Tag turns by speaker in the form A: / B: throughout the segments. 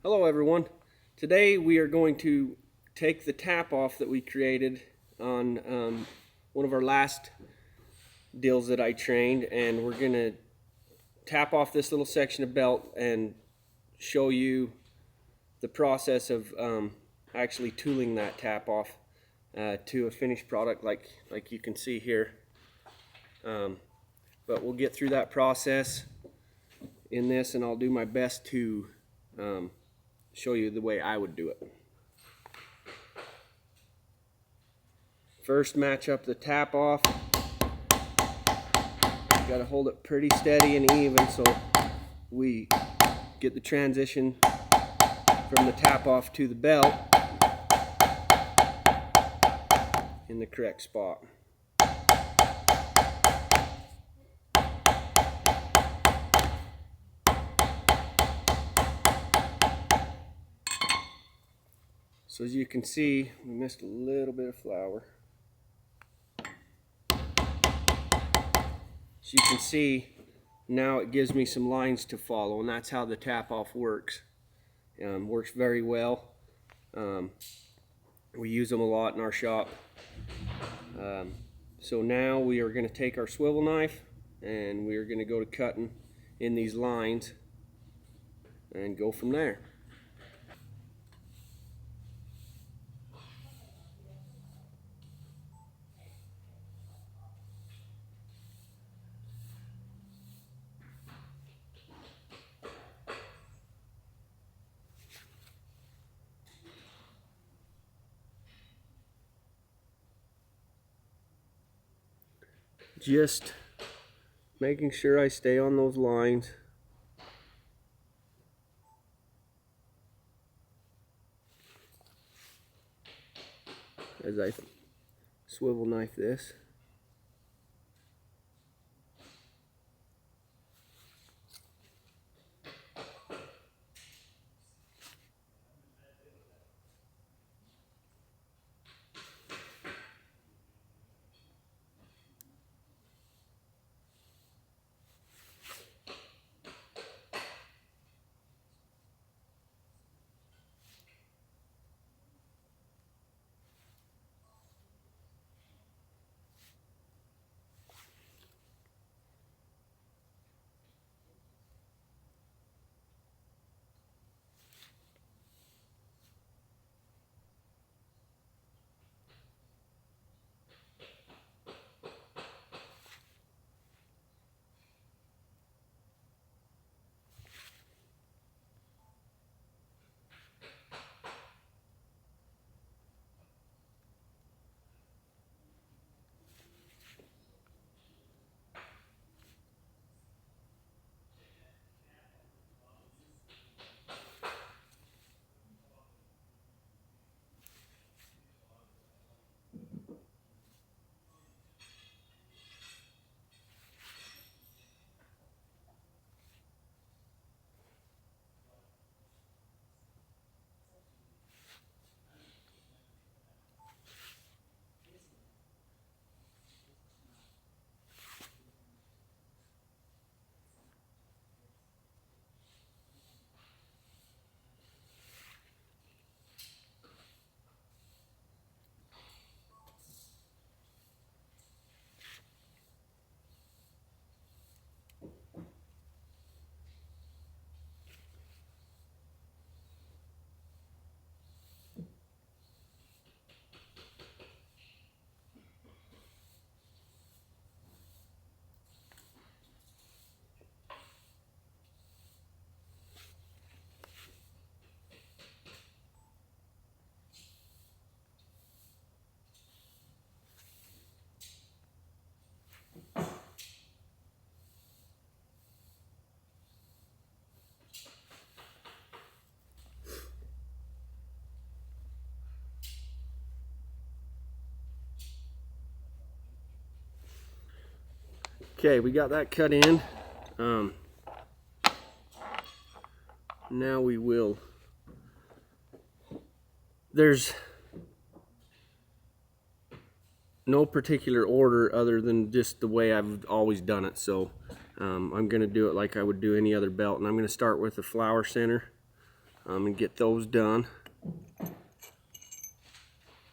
A: Hello everyone. Today we are going to take the tap off that we created on one of our last deals that I trained, and we're going to tap off this little section of belt and show you the process of actually tooling that tap off to a finished product like you can see here. But we'll get through that process in this, and I'll do my best to show you the way I would do it. First, match up the tap off. You gotta hold it pretty steady and even so we get the transition from the tap off to the belt in the correct spot. So as you can see, we missed a little bit of flour. As you can see, now it gives me some lines to follow, and that's how the tap off works. Works very well. We use them a lot in our shop. So now we are going to take our swivel knife and we are going to go to cutting in these lines and go from there. Just making sure I stay on those lines. As I swivel knife this. Okay, we got that cut in. Now we will. There's no particular order other than just the way I've always done it. So I'm going to do it like I would do any other belt, and I'm going to start with the flower center. and get those done.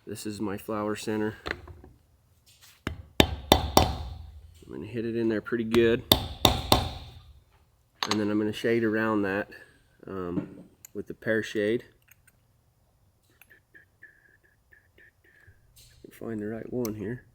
A: This is my flower center. I'm going to hit it in there pretty good, and then I'm going to shade around that with the pear shade. Find the right one here.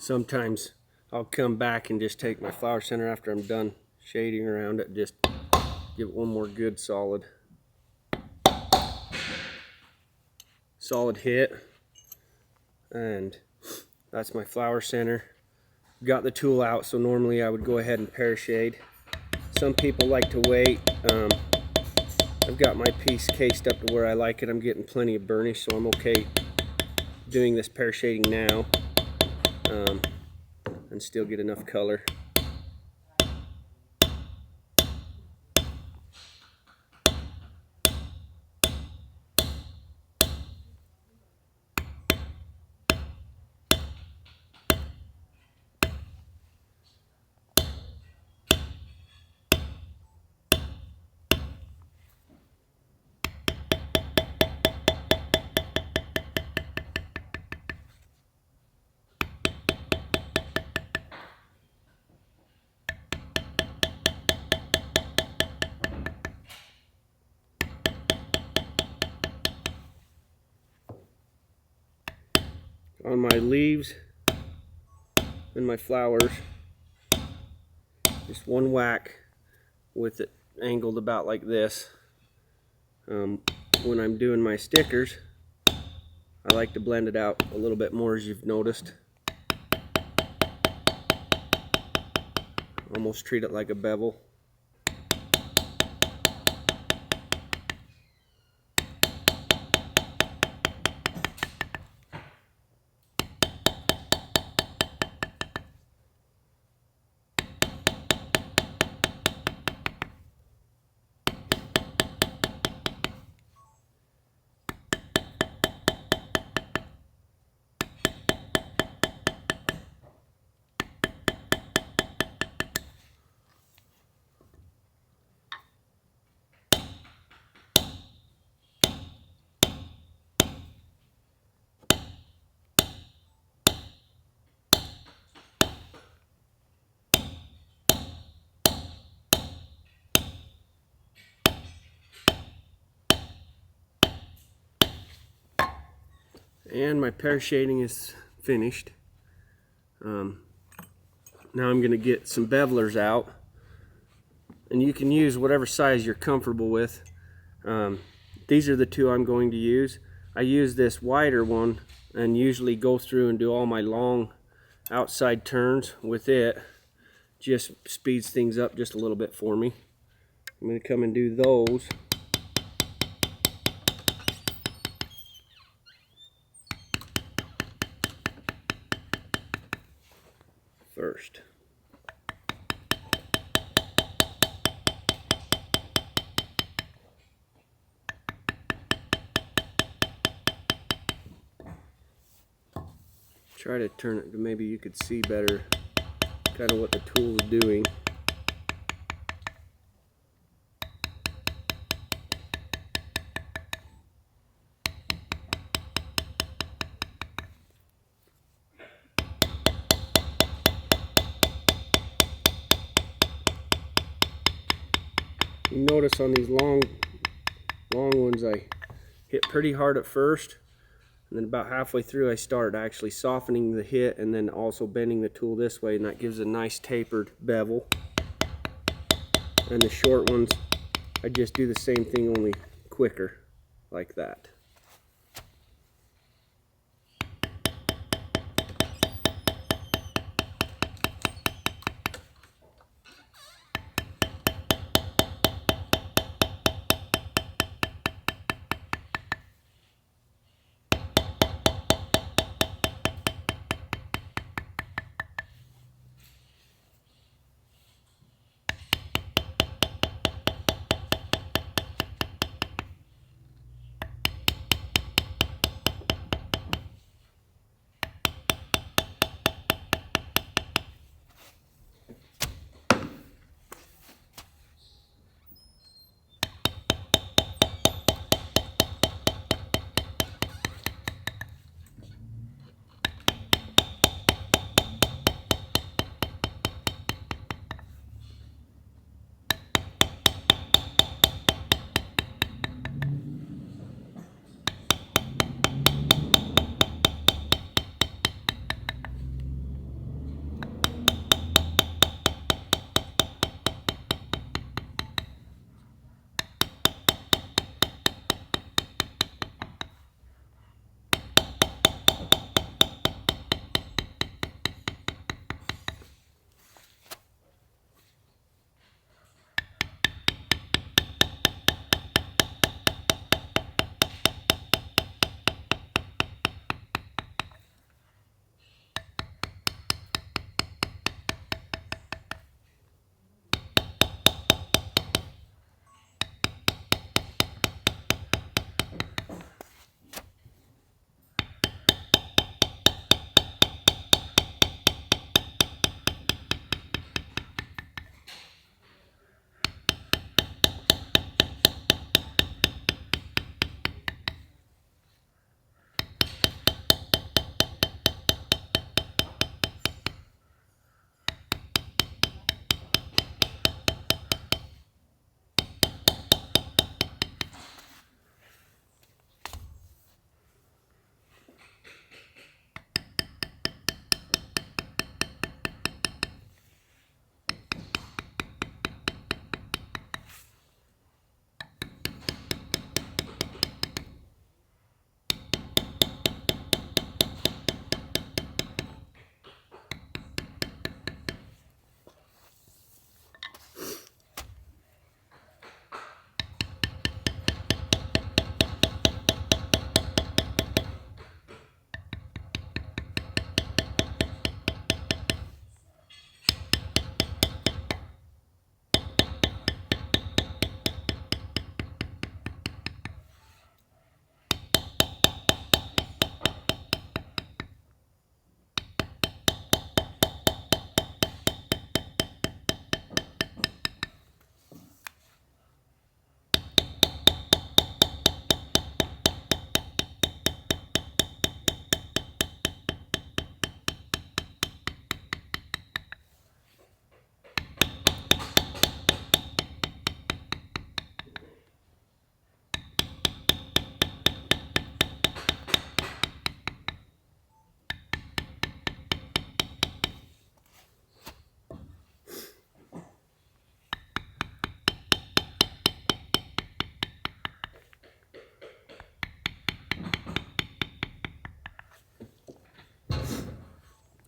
A: Sometimes I'll come back and just take my flower center after I'm done shading around it, just give it one more good solid hit. And that's my flower center. Got the tool out, so normally I would go ahead and pear shade. Some people like to wait. I've got my piece cased up to where I like it. I'm getting plenty of burnish, so I'm okay doing this pear shading now, and still get enough color. On my leaves and my flowers, just one whack with it angled about like this. When I'm doing my stickers, I like to blend it out a little bit more, as you've noticed. Almost treat it like a bevel. And my pear shading is finished. Now I'm going to get some bevelers out, and you can use whatever size you're comfortable with. These are the two I'm going to use. I use this wider one and usually go through and do all my long outside turns with it. Just speeds things up just a little bit for me. I'm going to come and do those. First. Try to turn it to maybe you could see better kind of what the tool is doing. You notice on these long ones I hit pretty hard at first, and then about halfway through I start actually softening the hit and then also bending the tool this way, and that gives a nice tapered bevel. And the short ones, I just do the same thing, only quicker, like that.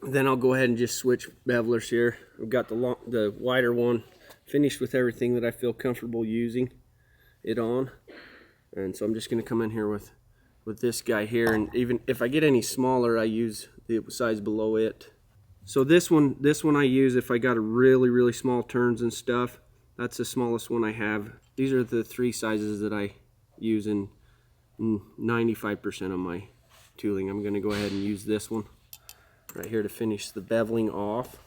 A: Then I'll go ahead and just switch bevelers here. I've got the wider one finished with everything that I feel comfortable using it on. And so I'm just gonna come in here with this guy here, and even if I get any smaller, I use the size below it. So this one I use if I got a really small turns and stuff. That's the smallest one I have. These are the 3 sizes that I use in 95% of my tooling. I'm gonna go ahead and use this one right here to finish the beveling off.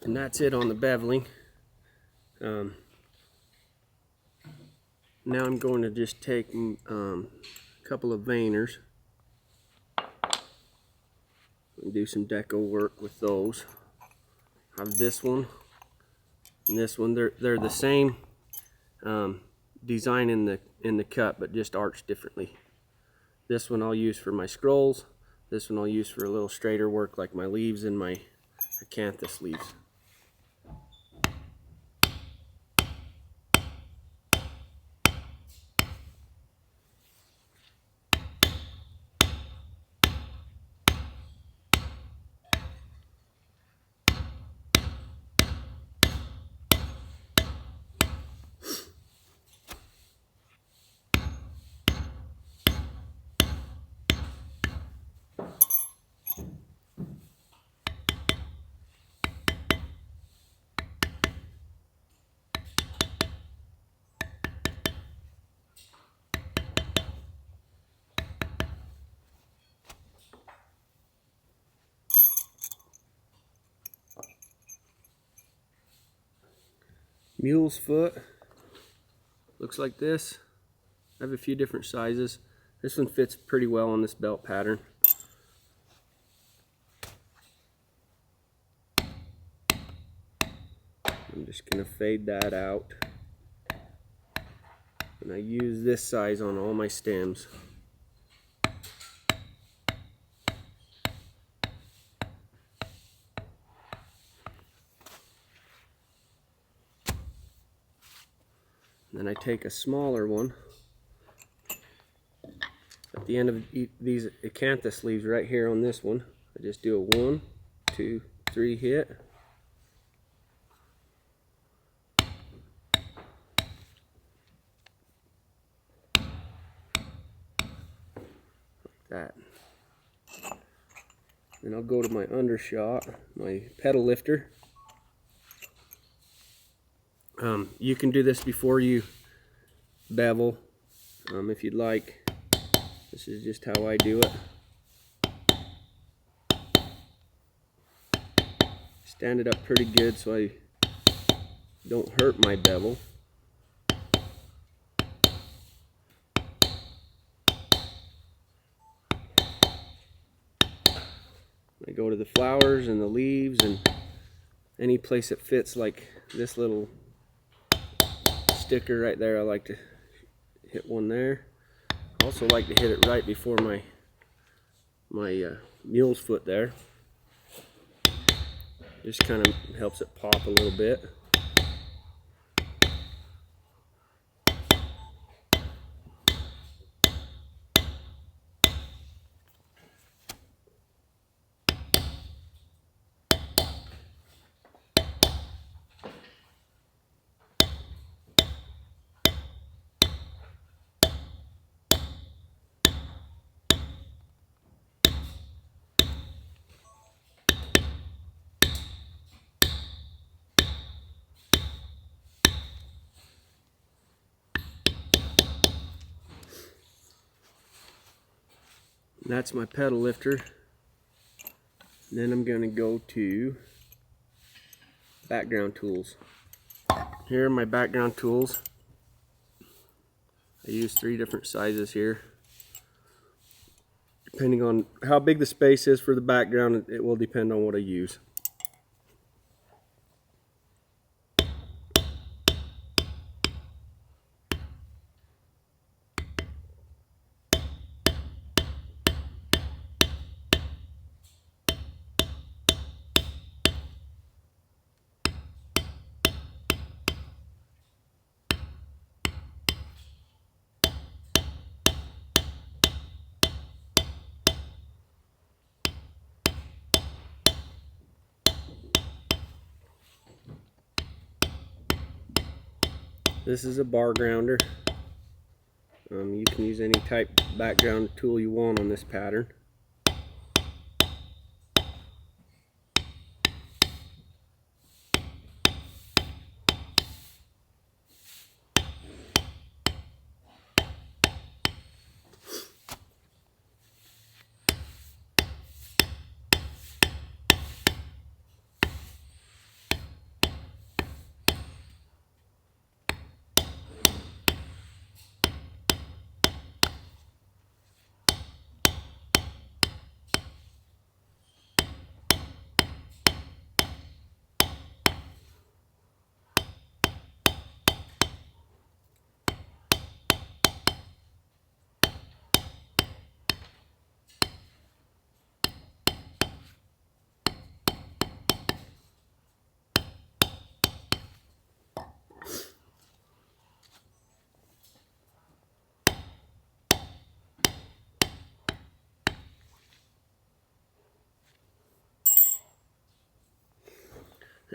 A: And that's it on the beveling. Now I'm going to just take a couple of veiners and do some deco work with those. I have this one and this one. They're the same design in the cut, but just arched differently. This one I'll use for my scrolls. This one I'll use for a little straighter work like my leaves and my acanthus leaves. Mule's foot looks like this. I have a few different sizes. This one fits pretty well on this belt pattern. I'm just going to fade that out. And I use this size on all my stems. Then I take a smaller one at the end of these acanthus leaves right here on this one. I just do a 1, 2, 3 hit. Like that. Then I'll go to my undershot, my petal lifter. You can do this before you bevel if you'd like. This is just how I do it. Stand it up pretty good so I don't hurt my bevel. I go to the flowers and the leaves and any place that fits, like this little sticker right there. I like to hit one there. I also like to hit it right before my mule's foot there. Just kind of helps it pop a little bit. That's my petal lifter. And then I'm going to go to background tools. Here are my background tools. I use 3 different sizes here. Depending on how big the space is for the background, it will depend on what I use. This is a bar grounder. You can use any type background tool you want on this pattern.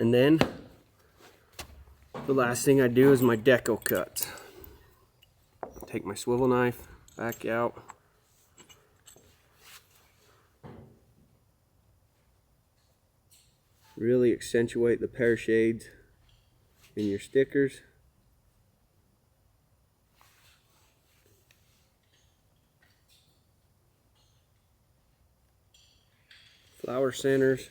A: And then the last thing I do is my deco cuts. Take my swivel knife back out. Really accentuate the pear shades in your stickers. Flower centers.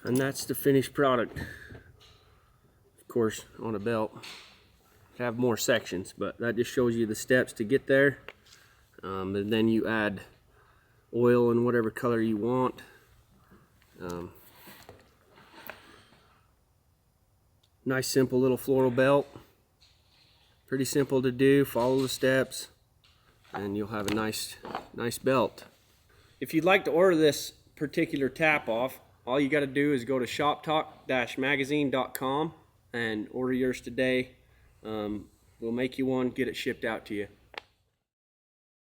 A: And that's the finished product. Of course, on a belt, have more sections, but that just shows you the steps to get there. And then you add oil in whatever color you want. Nice simple little floral belt. Pretty simple to do. Follow the steps and you'll have a nice belt. If you'd like to order this particular tap off, all you got to do is go to shoptalk-magazine.com and order yours today. We'll make you one, get it shipped out to you.